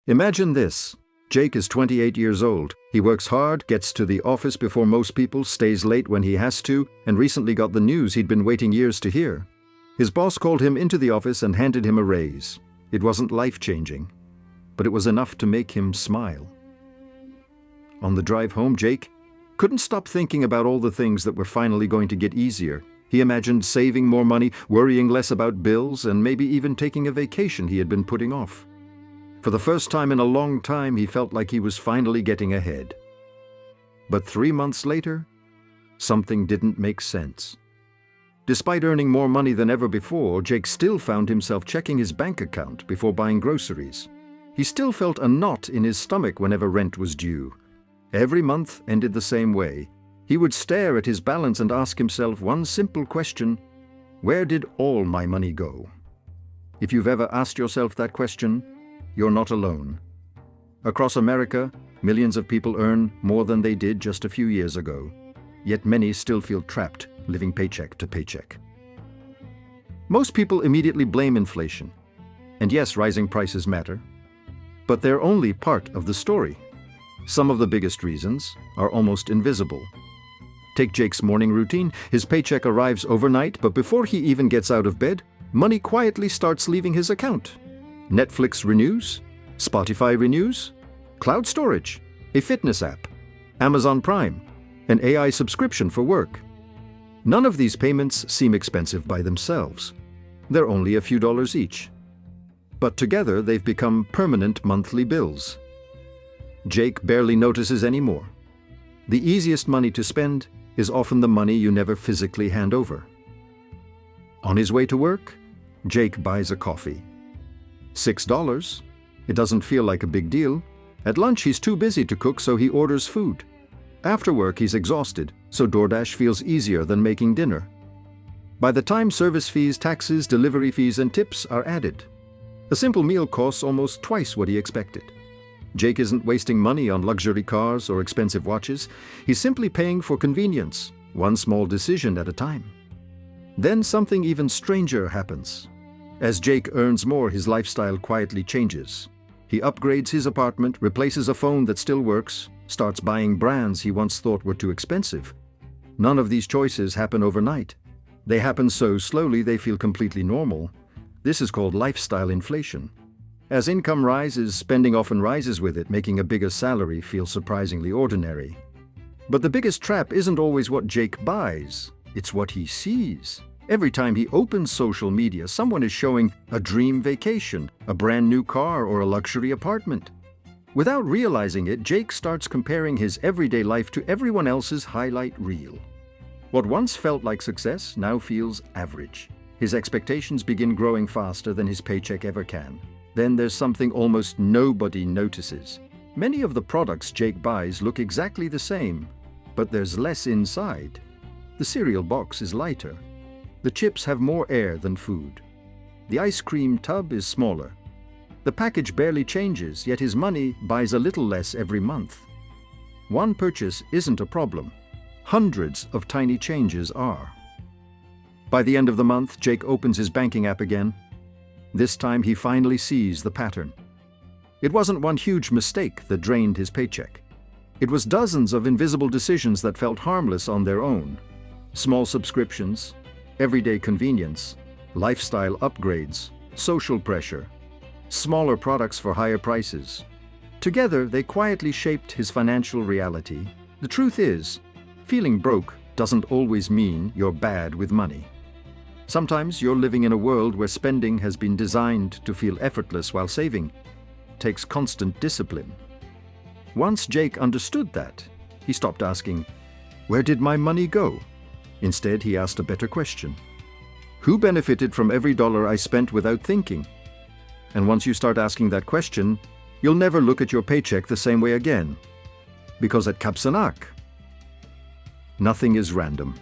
Imagine this. Jake is 28 years old. He works hard, gets to the office before most people, stays late when he has to, and recently got the news he'd been waiting years to hear. His boss called him into the office and handed him a raise. It wasn't life-changing, but it was enough to make him smile. On the drive home, Jake couldn't stop thinking about all the things that were finally going to get easier. He imagined saving more money, worrying less about bills, and maybe even taking a vacation he had been putting off. For the first time in a long time, he felt like he was finally getting ahead. But 3 months later, something didn't make sense. Despite earning more money than ever before, Jake still found himself checking his bank account before buying groceries. He still felt a knot in his stomach whenever rent was due. Every month ended the same way. He would stare at his balance and ask himself one simple question: where did all my money go? If you've ever asked yourself that question, you're not alone. Across America, millions of people earn more than they did just a few years ago. Yet many still feel trapped, living paycheck to paycheck. Most people immediately blame inflation. And yes, rising prices matter. But they're only part of the story. Some of the biggest reasons are almost invisible. Take Jake's morning routine. His paycheck arrives overnight, but before he even gets out of bed, money quietly starts leaving his account. Netflix renews, Spotify renews, cloud storage, a fitness app, Amazon Prime, an AI subscription for work. None of these payments seem expensive by themselves. They're only a few dollars each. But together they've become permanent monthly bills. Jake barely notices anymore. The easiest money to spend is often the money you never physically hand over. On his way to work, Jake buys a coffee. $6. It doesn't feel like a big deal. At lunch, he's too busy to cook, so he orders food. After work, he's exhausted, so DoorDash feels easier than making dinner. By the time service fees, taxes, delivery fees, and tips are added, a simple meal costs almost twice what he expected. Jake isn't wasting money on luxury cars or expensive watches. He's simply paying for convenience, one small decision at a time. Then something even stranger happens. As Jake earns more, his lifestyle quietly changes. He upgrades his apartment, replaces a phone that still works, starts buying brands he once thought were too expensive. None of these choices happen overnight. They happen so slowly they feel completely normal. This is called lifestyle inflation. As income rises, spending often rises with it, making a bigger salary feel surprisingly ordinary. But the biggest trap isn't always what Jake buys, it's what he sees. Every time he opens social media, someone is showing a dream vacation, a brand new car, or a luxury apartment. Without realizing it, Jake starts comparing his everyday life to everyone else's highlight reel. What once felt like success now feels average. His expectations begin growing faster than his paycheck ever can. Then there's something almost nobody notices. Many of the products Jake buys look exactly the same, but there's less inside. The cereal box is lighter. The chips have more air than food. The ice cream tub is smaller. The package barely changes, yet his money buys a little less every month. One purchase isn't a problem. Hundreds of tiny changes are. By the end of the month, Jake opens his banking app again. This time he finally sees the pattern. It wasn't one huge mistake that drained his paycheck. It was dozens of invisible decisions that felt harmless on their own. Small subscriptions, everyday convenience, lifestyle upgrades, social pressure, smaller products for higher prices. Together, they quietly shaped his financial reality. The truth is, feeling broke doesn't always mean you're bad with money. Sometimes you're living in a world where spending has been designed to feel effortless while saving takes constant discipline. Once Jake understood that, he stopped asking, "Where did my money go?" Instead, he asked a better question. Who benefited from every dollar I spent without thinking? And once you start asking that question, you'll never look at your paycheck the same way again. Because at Cabsanak, nothing is random.